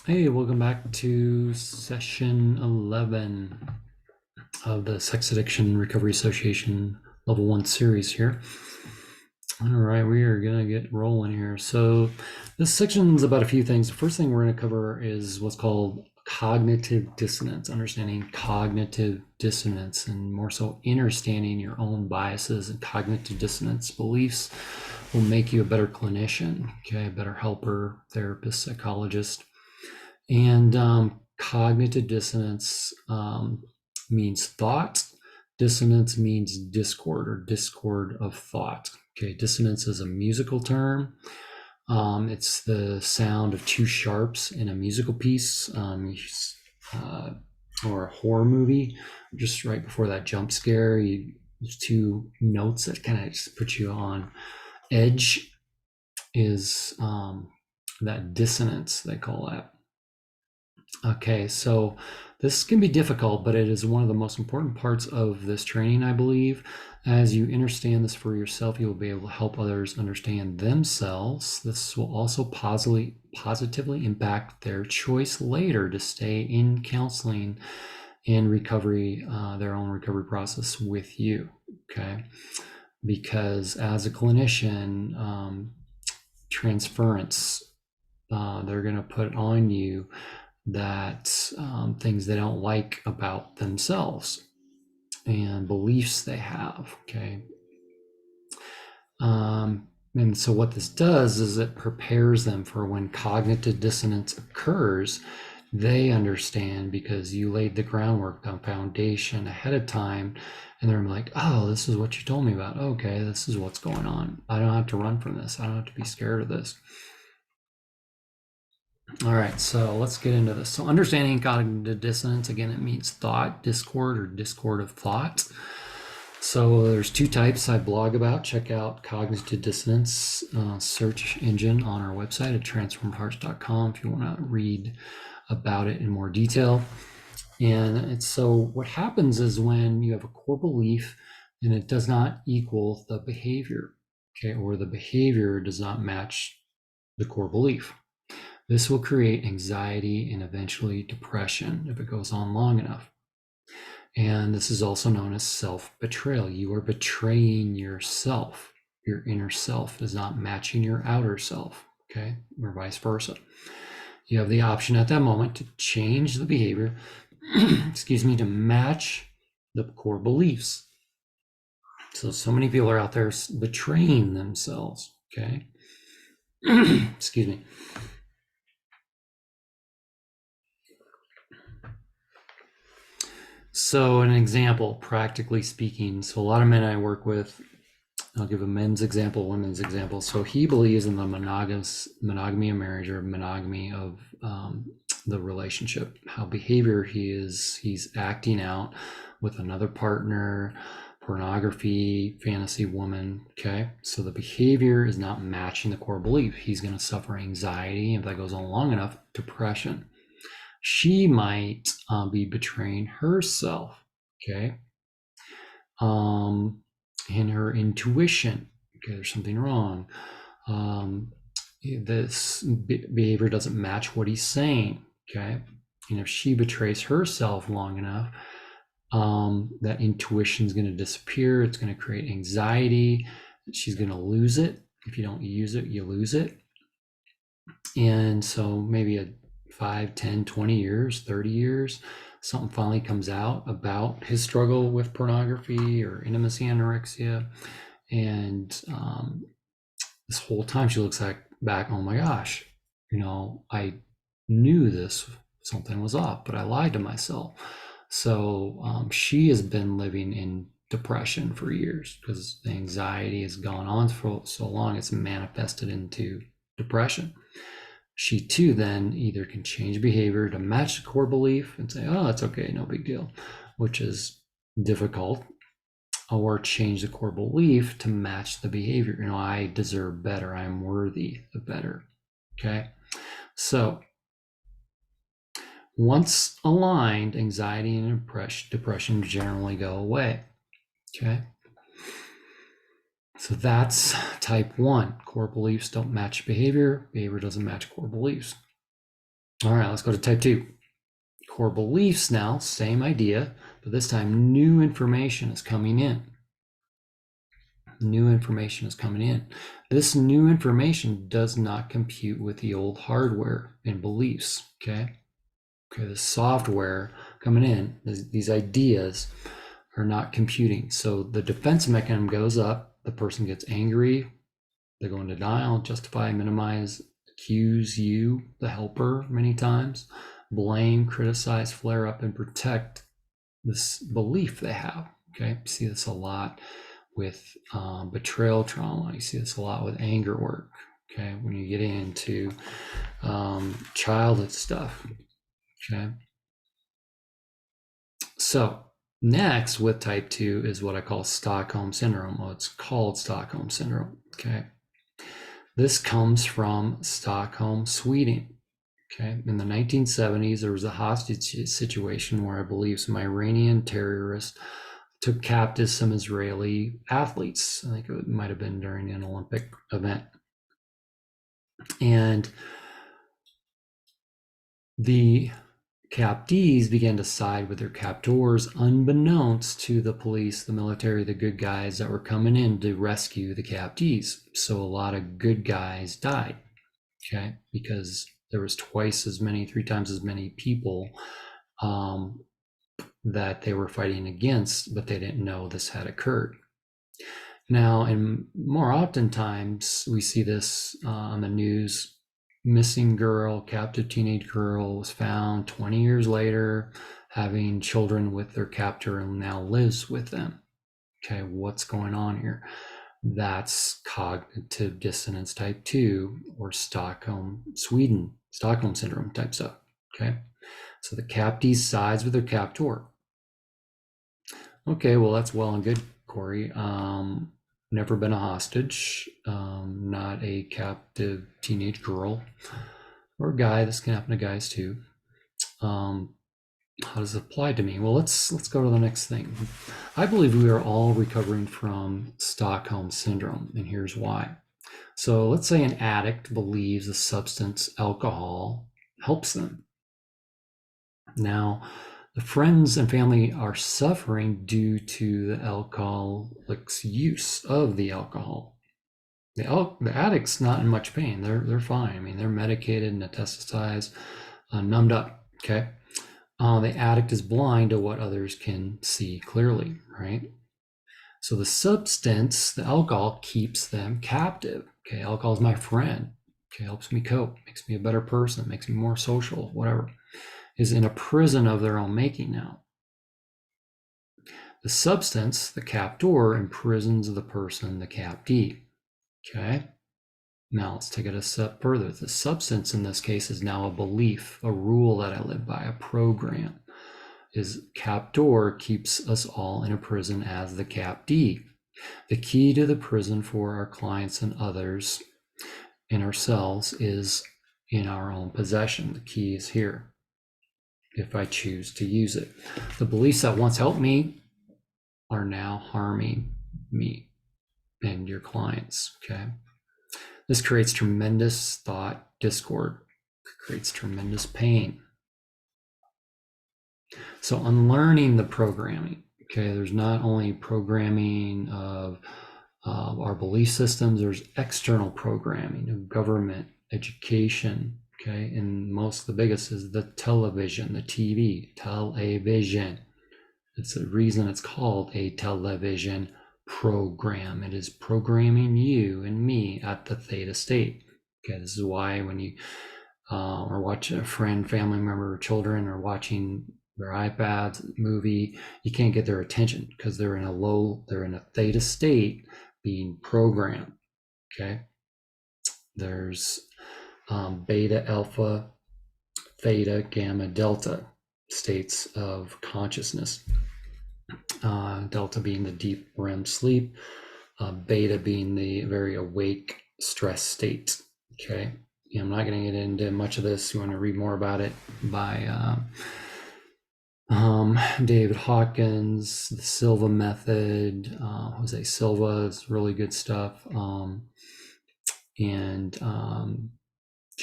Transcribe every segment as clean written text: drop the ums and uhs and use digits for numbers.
Hey, welcome back to session 11 of the Sex Addiction Recovery Association Level 1 series here. All right, we are going to get rolling here. So this section is about a few things. The first thing we're going to cover is what's called cognitive dissonance, understanding cognitive dissonance, and more so understanding your own biases and cognitive dissonance beliefs will make you a better clinician, okay, a better helper, therapist, psychologist. And cognitive dissonance means thought. Dissonance means discord or discord of thought. Okay, dissonance is a musical term. It's the sound of two sharps in a musical piece or a horror movie. Just right before that jump scare, there's two notes that kind of just put you on edge. Is that dissonance, they call that. Okay, so this can be difficult, but it is one of the most important parts of this training, I believe. As you understand this for yourself, you will be able to help others understand themselves. This will also positively impact their choice later to stay in counseling and recovery, their own recovery process with you. Okay, because as a clinician, transference, they're going to put on you that things they don't like about themselves and beliefs they have. Okay. And so what this does is it prepares them for when cognitive dissonance occurs. They understand because you laid the groundwork, the foundation ahead of time, and they're like, oh, this is what you told me about. Okay, this is what's going on. I don't have to run from this. I don't have to be scared of this. All right, so let's get into this. So understanding cognitive dissonance, again, it means thought discord or discord of thought. So there's two types I blog about. Check out Cognitive Dissonance search engine on our website at transformedhearts.com if you want to read about it in more detail. And so what happens is when you have a core belief and it does not equal the behavior, okay, or the behavior does not match the core belief. This will create anxiety and eventually depression if it goes on long enough. And this is also known as self-betrayal. You are betraying yourself. Your inner self is not matching your outer self, okay, or vice versa. You have the option at that moment to change the behavior, excuse me, to match the core beliefs. So many people are out there betraying themselves, okay? Excuse me. So an example, practically speaking, so a lot of men I work with, I'll give a men's example, women's example. So he believes in the monogamy of marriage or monogamy of the relationship, how behavior he's acting out with another partner, pornography, fantasy woman. Okay. So the behavior is not matching the core belief. He's going to suffer anxiety. If that goes on long enough, depression. She might be betraying herself, okay, in her intuition. Okay, there's something wrong. This behavior doesn't match what he's saying, okay. And if she betrays herself long enough, that intuition is going to disappear. It's going to create anxiety. She's going to lose it. If you don't use it, you lose it. And so maybe a 5, 10, 20 years, 30 years, something finally comes out about his struggle with pornography or intimacy anorexia. And this whole time she looks back, oh my gosh, I knew this, something was off, but I lied to myself. So she has been living in depression for years because the anxiety has gone on for so long, it's manifested into depression. She too then either can change behavior to match the core belief and say, oh, it's okay, no big deal, which is difficult, or change the core belief to match the behavior. I deserve better, I'm worthy of better. Okay. So once aligned, anxiety and depression generally go away. Okay. So that's type 1. Core beliefs don't match behavior. Behavior doesn't match core beliefs. All right, let's go to type 2. Core beliefs now, same idea, but this time new information is coming in. New information is coming in. This new information does not compute with the old hardware and beliefs, okay? Okay, the software coming in, these ideas are not computing. So the defense mechanism goes up, the person gets angry, they go into denial, justify, minimize, accuse you, the helper, many times, blame, criticize, flare up, and protect this belief they have. Okay, you see this a lot with betrayal trauma. You see this a lot with anger work. Okay, when you get into childhood stuff. Okay, so next with type 2 is what I call Stockholm Syndrome. Well, it's called Stockholm Syndrome. Okay, this comes from Stockholm, Sweden. Okay, in the 1970s, there was a hostage situation where I believe some Iranian terrorists took captive some Israeli athletes. I think it might have been during an Olympic event. And the captees began to side with their captors, unbeknownst to the police, the military, the good guys that were coming in to rescue the captees. So a lot of good guys died, okay, because there was twice as many, 3 times as many people that they were fighting against, but they didn't know this had occurred. Now, and more oftentimes, we see this on the news. Missing girl, captive teenage girl was found 20 years later, having children with their captor and now lives with them. Okay, what's going on here? That's cognitive dissonance type 2 or Stockholm Syndrome type stuff. Okay, so the captee sides with their captor. Okay, well, that's well and good, Corey. Never been a hostage, not a captive teenage girl or guy. This can happen to guys too. How does it apply to me? Well, let's go to the next thing. I believe we are all recovering from Stockholm Syndrome, and here's why. So let's say an addict believes a substance, alcohol, helps them. Now, the friends and family are suffering due to the alcoholic's use of the alcohol. The addict's not in much pain. They're fine. I mean, they're medicated, anesthetized, numbed up. Okay. The addict is blind to what others can see clearly, right? So the substance, the alcohol, keeps them captive. Okay, alcohol is my friend. Okay, helps me cope, makes me a better person, makes me more social, whatever. Is in a prison of their own making now. The substance, the captor, imprisons the person, the captee. Okay. Now let's take it a step further. The substance in this case is now a belief, a rule that I live by, a program. Is captor keeps us all in a prison as the captee. The key to the prison for our clients and others and ourselves is in our own possession. The key is here, if I choose to use it. The beliefs that once helped me are now harming me and your clients, okay? This creates tremendous thought discord, creates tremendous pain. So unlearning the programming, okay, there's not only programming of our belief systems, there's external programming of government, education, okay, and the biggest is the television, the TV, television. It's the reason it's called a television program. It is programming you and me at the theta state. Okay, this is why when you or watch a friend, family member, or children are watching their iPads, movie, you can't get their attention because they're in a theta state being programmed. Okay, there's beta, alpha, theta, gamma, delta states of consciousness. Delta being the deep REM sleep, beta being the very awake stress state. Okay, I'm not going to get into much of this. You want to read more about it by David Hawkins, the Silva method, Jose Silva is really good stuff, and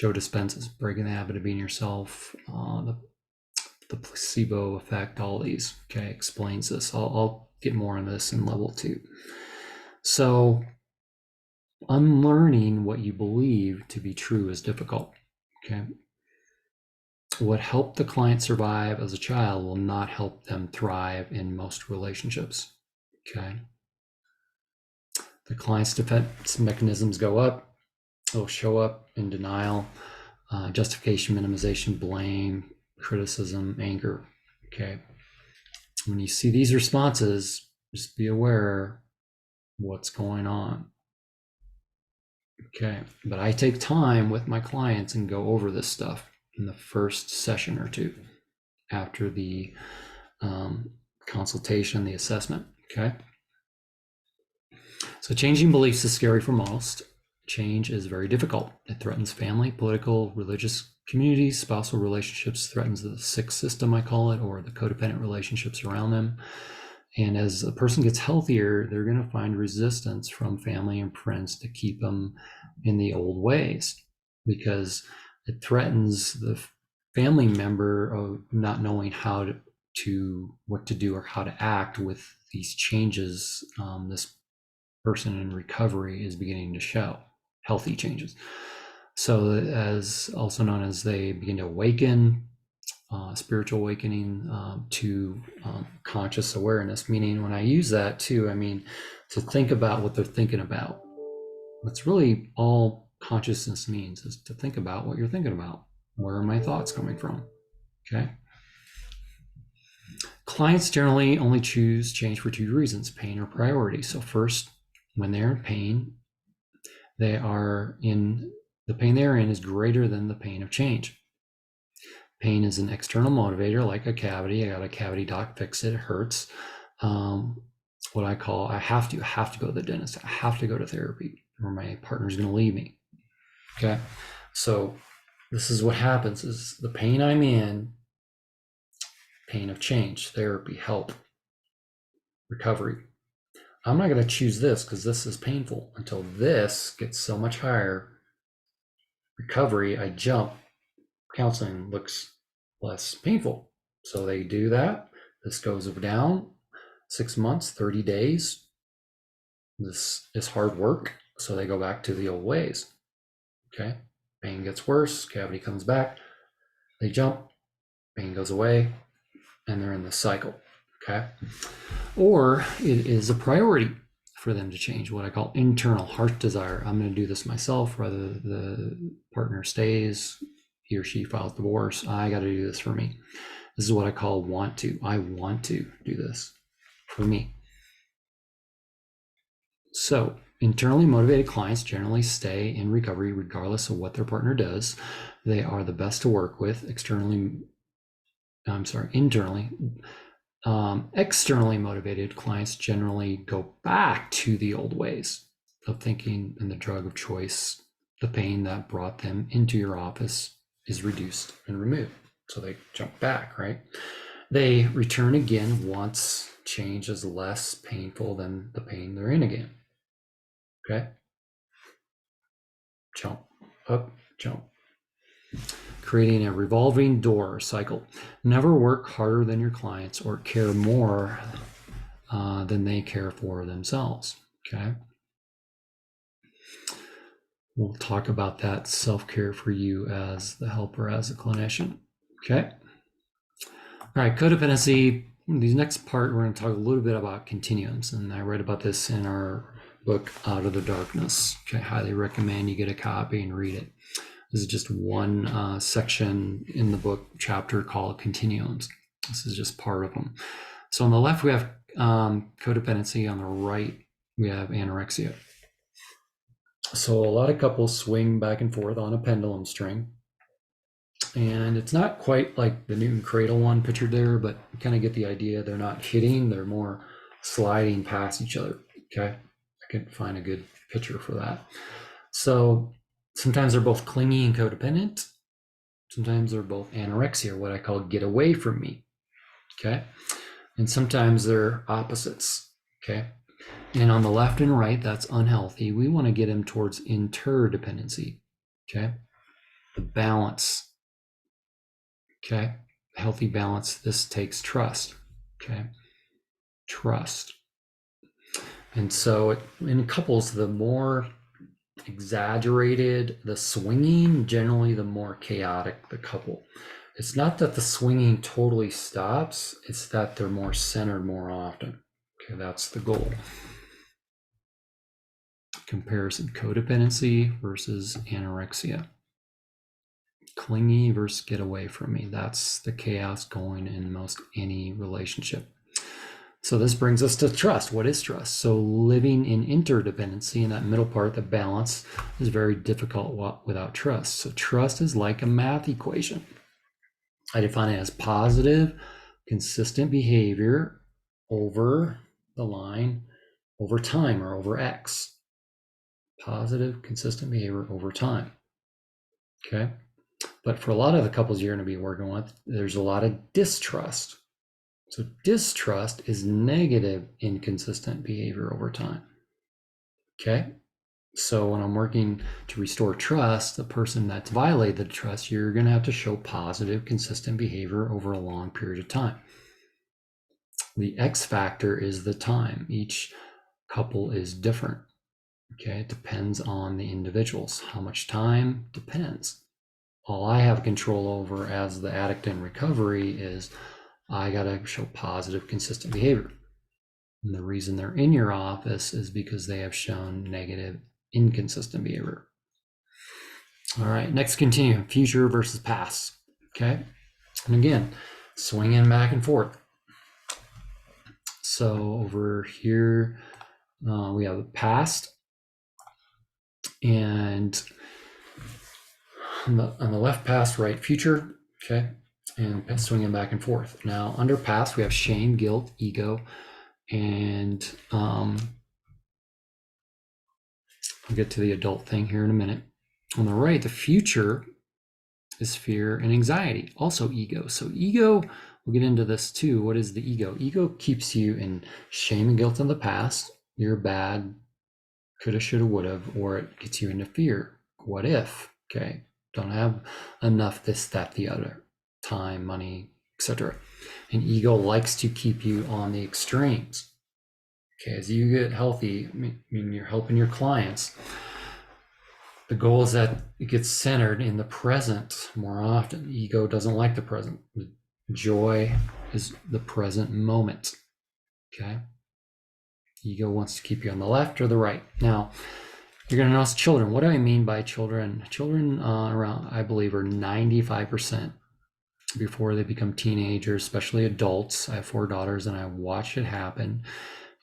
Joe Dispenza's Breaking the Habit of Being Yourself, the placebo effect, all these, okay, explains this. I'll get more on this in level 2. So unlearning what you believe to be true is difficult, okay? What helped the client survive as a child will not help them thrive in most relationships, okay? The client's defense mechanisms go up. They'll show up in denial, justification, minimization, blame, criticism, anger, okay? When you see these responses, just be aware what's going on. Okay, but I take time with my clients and go over this stuff in the first session or two after the consultation, the assessment, okay? So changing beliefs is scary for most. Change is very difficult. It threatens family, political, religious communities, spousal relationships, threatens the sixth system, I call it, or the codependent relationships around them. And as a person gets healthier, they're going to find resistance from family and friends to keep them in the old ways, because it threatens the family member of not knowing how to what to do or how to act with these changes this person in recovery is beginning to show, healthy changes. So as also known as they begin to awaken, spiritual awakening to conscious awareness, meaning when I use that too, I mean to think about what they're thinking about. That's really all consciousness means, is to think about what you're thinking about. Where are my thoughts coming from? Okay. Clients generally only choose change for 2 reasons, pain or priority. So first, when they're in pain, the pain they're in is greater than the pain of change. Pain is an external motivator, like a cavity. I got a cavity, doc, fix it, it hurts. What I call, I have to go to the dentist. I have to go to therapy, or my partner's going to leave me. Okay. So this is what happens, is the pain I'm in, pain of change, therapy, help, recovery. I'm not going to choose this because this is painful until this gets so much higher. Recovery, I jump. Counseling looks less painful. So they do that. This goes down 6 months, 30 days. This is hard work. So they go back to the old ways. Okay. Pain gets worse. Cavity comes back. They jump. Pain goes away. And they're in the cycle. Okay. Or it is a priority for them to change, what I call internal heart desire. I'm going to do this myself, whether the partner stays, he or she files divorce. I got to do this for me. This is what I call want to. I want to do this for me. So internally motivated clients generally stay in recovery regardless of what their partner does. They are the best to work with. Internally. Externally motivated clients generally go back to the old ways of thinking, and the drug of choice, the pain that brought them into your office, is reduced and removed. So they jump back, right? They return again once change is less painful than the pain they're in again. Okay? Jump, up, jump. Creating a revolving door cycle. Never work harder than your clients or care more than they care for themselves. Okay. We'll talk about that self-care for you as the helper, as a clinician. Okay. All right. Codependency. These next part, we're going to talk a little bit about continuums. And I read about this in our book, Out of the Darkness. Okay. I highly recommend you get a copy and read it. This is just one section in the book chapter called Continuums. This is just part of them. So on the left, we have codependency. On the right, we have anorexia. So a lot of couples swing back and forth on a pendulum string. And it's not quite like the Newton cradle one pictured there, but you kind of get the idea. They're not hitting, they're more sliding past each other. Okay, I can find a good picture for that. So sometimes they're both clingy and codependent. Sometimes they're both anorexia, what I call get away from me. Okay. And sometimes they're opposites. Okay. And on the left and right, that's unhealthy. We want to get them towards interdependency. Okay. the balance. Okay, healthy balance. This takes trust. Okay, trust. And so in couples, the more exaggerated the swinging, generally the more chaotic the couple. It's not that the swinging totally stops, it's that they're more centered more often. Okay, that's the goal. Comparison: codependency versus anorexia. Clingy versus get away from me. That's the chaos going in most any relationship. So this brings us to trust. What is trust? So living in interdependency, in that middle part, the balance, is very difficult without trust. So trust is like a math equation. I define it as positive, consistent behavior over the line, over time, or over X. Positive, consistent behavior over time. Okay. But for a lot of the couples you're going to be working with, there's a lot of distrust. So distrust is negative, inconsistent behavior over time. Okay. So when I'm working to restore trust, the person that's violated the trust, you're going to have to show positive, consistent behavior over a long period of time. The X factor is the time. Each couple is different. Okay. It depends on the individuals. How much time depends. All I have control over as the addict in recovery is I got to show positive, consistent behavior. And the reason they're in your office is because they have shown negative, inconsistent behavior. All right, next continuum: future versus past. Okay, and again, swinging back and forth. So over here, we have the past, and on the left, past, right, future. Okay, and swinging back and forth. Now, under past, we have shame, guilt, ego, and I'll get to the adult thing here in a minute. On the right, the future is fear and anxiety, also ego. So ego, we'll get into this too. What is the ego? Ego keeps you in shame and guilt in the past. You're bad, coulda, shoulda, woulda, or it gets you into fear. What if? Okay, don't have enough, this, that, the other, time, money, etc. And ego likes to keep you on the extremes. Okay, as you get healthy, I mean you're helping your clients. The goal is that it gets centered in the present more often. Ego doesn't like the present. Joy is the present moment. Okay. Ego wants to keep you on the left or the right. Now, you're going to notice children. What do I mean by children? Children around, I believe, are 95% before they become teenagers, especially adults. I have 4 daughters and I watch it happen.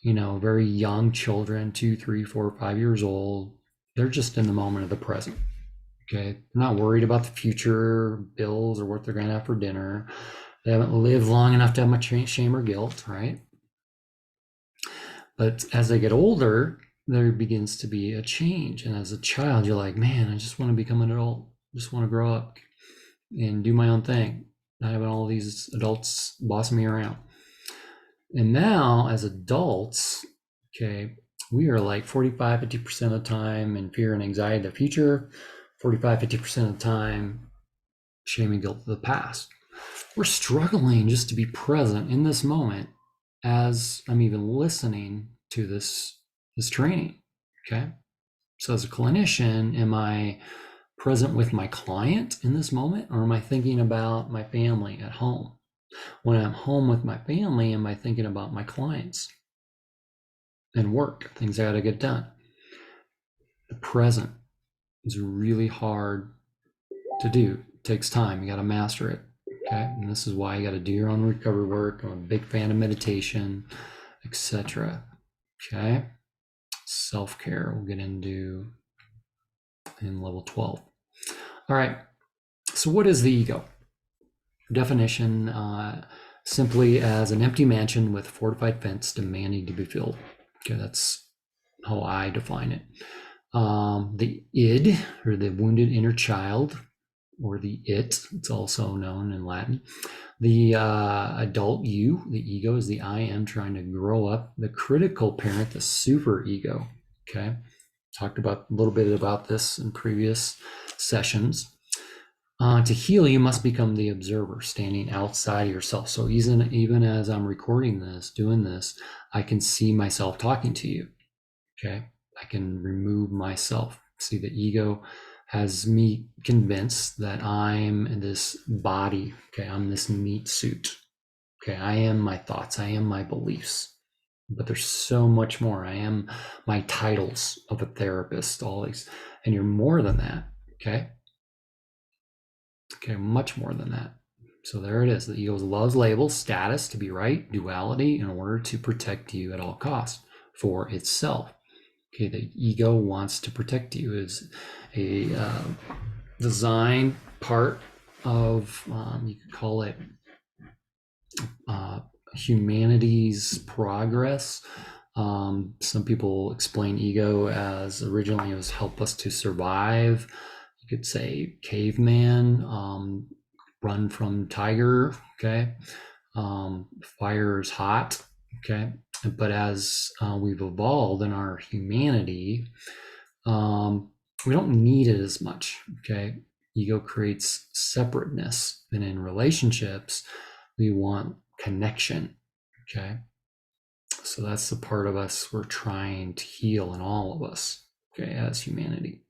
You know, very young children, 2, 3, 4, 5 years old. They're just in the moment of the present. Okay. They're not worried about the future bills or what they're going to have for dinner. They haven't lived long enough to have much shame or guilt, right? But as they get older, there begins to be a change. And as a child, you're like, man, I just want to become an adult. I just want to grow up and do my own thing, not having all these adults bossing me around. And now as adults, okay, we are like 45, 50% of the time in fear and anxiety of the future, 45, 50% of the time, shame and guilt of the past. We're struggling just to be present in this moment as I'm even listening to this training. Okay. So as a clinician, am I present with my client in this moment, or am I thinking about my family at home? When I'm home with my family, am I thinking about my clients and work, things I got to get done? The present is really hard to do. It takes time. You got to master it. Okay. And this is why you got to do your own recovery work. I'm a big fan of meditation, etc. Okay. Self-care we'll get into in level 12. All right. So what is the ego? Definition, simply as an empty mansion with a fortified fence demanding to be filled. Okay, that's how I define it. The id, or the wounded inner child, or the it, it's also known in Latin. The adult you, the ego, is the I am trying to grow up. The critical parent, the super ego. Okay, talked about a little bit about this in previous sessions. To heal, you must become the observer, standing outside of yourself. So even as I'm recording this, doing this, I can see myself talking to you. Okay, I can remove myself. See, the ego has me convinced that I'm this body. Okay, I'm this meat suit. Okay, I am my thoughts. I am my beliefs. But there's so much more. I am my titles of a therapist, all these, and you're more than that. Okay. Okay, much more than that. So there it is. The ego loves labels, status to be right, duality in order to protect you at all costs for itself. Okay, the ego wants to protect you is a design part of, you could call it humanity's progress. Some people explain ego as originally it was help us to survive. You could say caveman, run from tiger. Okay, fire is hot. Okay, but as we've evolved in our humanity, we don't need it as much. Okay, ego creates separateness, and in relationships, we want connection. Okay, so that's the part of us we're trying to heal in all of us. Okay, as humanity.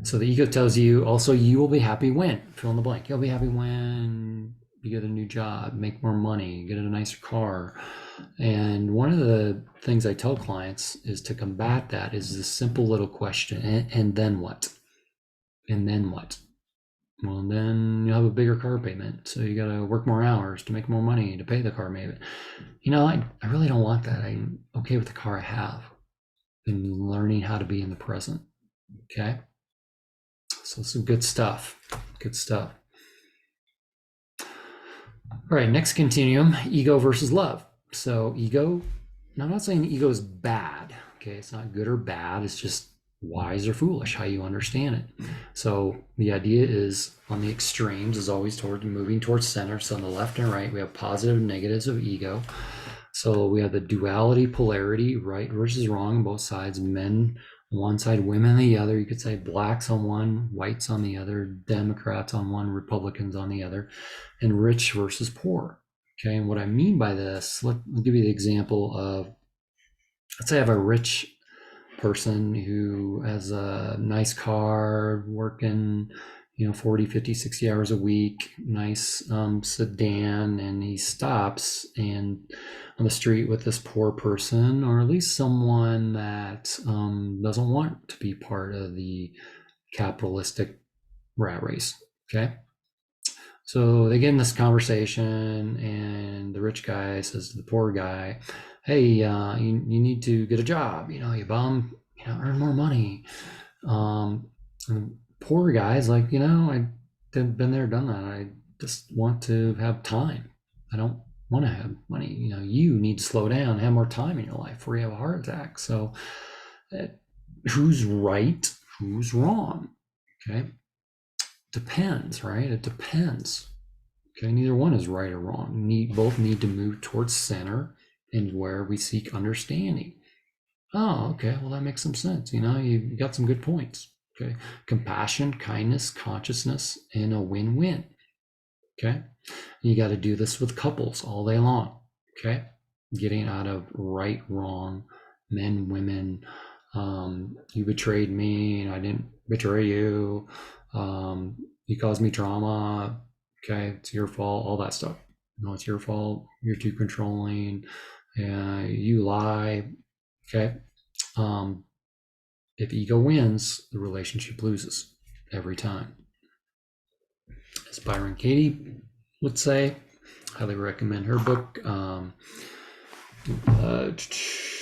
So the ego tells you also you will be happy when, fill in the blank. You'll be happy when you get a new job, make more money, get a nicer car. And one of the things I tell clients is to combat that is this simple little question, and then what? And then what? Well, then you'll have a bigger car payment. So you got to work more hours to make more money to pay the car maybe. I really don't want that. I'm okay with the car I have and learning how to be in the present. Okay. So some good stuff. Good stuff. All right, next continuum, ego versus love. So ego, now I'm not saying ego is bad. Okay, it's not good or bad. It's just wise or foolish, how you understand it. So the idea is on the extremes is always moving towards center. So on the left and right, we have positive and negatives of ego. So we have the duality, polarity, right versus wrong on both sides, men on one side, women on the other. You could say blacks on one, whites on the other, Democrats on one, Republicans on the other, and rich versus poor. Okay, and what I mean by this, I'll give you the example of, let's say I have a rich person who has a nice car, working 40, 50, 60 hours a week, nice sedan, and he stops and on the street with this poor person, or at least someone that doesn't want to be part of the capitalistic rat race. Okay, so they get in this conversation, and the rich guy says to the poor guy, hey, you need to get a job, you bum, earn more money. And poor guy's like, I've been there, done that. I just want to have time. I don't want to have money. You need to slow down, have more time in your life before you have a heart attack. So who's right? Who's wrong? Okay. Depends, right? It depends. Okay, neither one is right or wrong. Both need to move towards center and where we seek understanding. Oh, okay. Well, that makes some sense. You got some good points. Okay. Compassion, kindness, consciousness, and a win-win. Okay. You got to do this with couples all day long. Okay. Getting out of right, wrong, men, women. You betrayed me and I didn't betray you. You caused me trauma. Okay. It's your fault. All that stuff. No, it's your fault. You're too controlling. You lie. Okay. If ego wins, the relationship loses every time. As Byron Katie would say, highly recommend her book,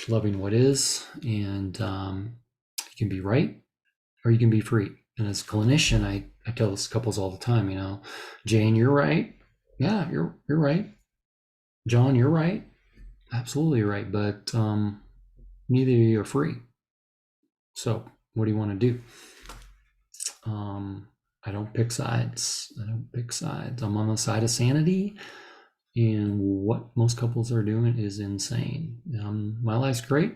Loving What Is. And you can be right or you can be free. And as a clinician, I tell this couples all the time, Jane, you're right. Yeah, you're right. John, you're right. Absolutely right. But neither of you are free. So what do you want to do? I don't pick sides. I'm on the side of sanity. And what most couples are doing is insane. My life's great.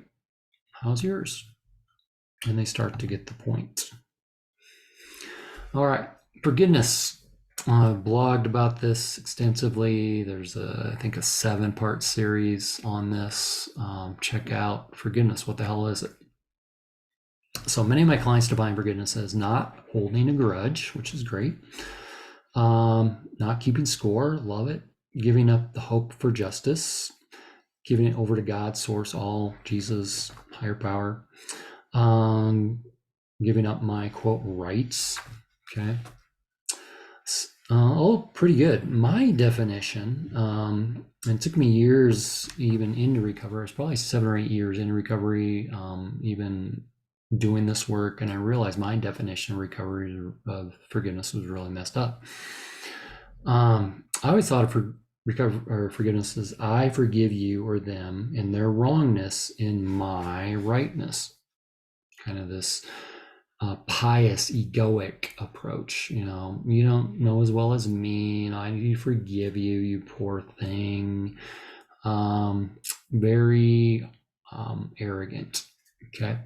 How's yours? And they start to get the point. All right. Forgiveness. I've blogged about this extensively. There's I think a 7-part series on this. Check out forgiveness. What the hell is it? So many of my clients define forgiveness as not holding a grudge, which is great. Not keeping score, love it. Giving up the hope for justice, giving it over to God, source, all, Jesus, higher power. Giving up my quote rights. Okay. Oh, pretty good. My definition, and it took me years even into recovery. It's probably 7 or 8 years in recovery, even doing this work, and I realized my definition of recovery of forgiveness was really messed up. I always thought of forgiveness as I forgive you or them in their wrongness in my rightness. Kind of this pious, egoic approach. You don't know as well as me. I need to forgive you, you poor thing. Very arrogant. Okay.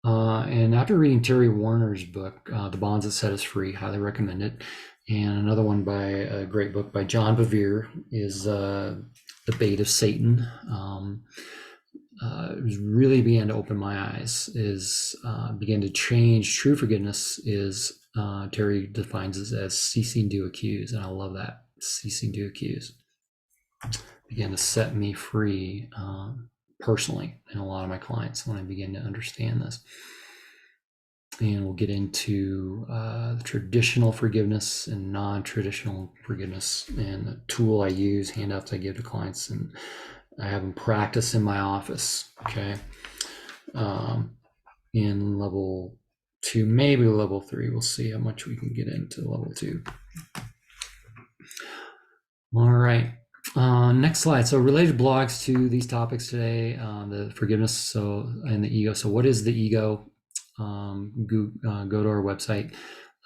And after reading Terry Warner's book, The Bonds That Set Us Free, highly recommend it. And another one by a great book by John Bevere is The Bait of Satan. It really began to open my eyes, began to change. True forgiveness is, Terry defines it as ceasing to accuse. And I love that, ceasing to accuse. Began to set me free personally and a lot of my clients when I began to understand this. And we'll get into the traditional forgiveness and non-traditional forgiveness, and the tool I use, handouts I give to clients, and I have them practice in my office. Okay. In level 2, maybe level 3. We'll see how much we can get into level 2. All right. Next slide. So related blogs to these topics today, the forgiveness and the ego. So what is the ego? Go to our website,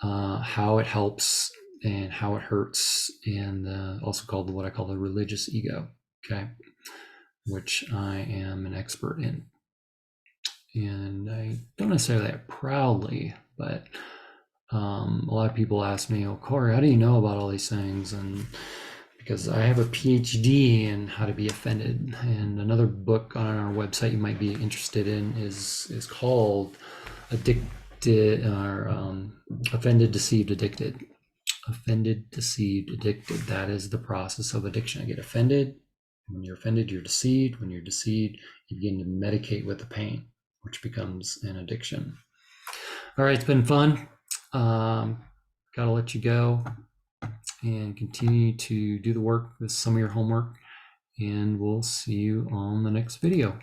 how it helps and how it hurts, and also called what I call the religious ego. Okay. Which I am an expert in. And I don't necessarily that proudly, but a lot of people ask me, oh, Corey, how do you know about all these things? And because I have a PhD in how to be offended. And another book on our website you might be interested in is called Addicted, or Offended, Deceived, Addicted. Offended, deceived, addicted. That is the process of addiction. I get offended. When you're offended, you're deceived. When you're deceived, you begin to medicate with the pain, which becomes an addiction. All right, it's been fun. Got to let you go and continue to do the work with some of your homework, and we'll see you on the next video.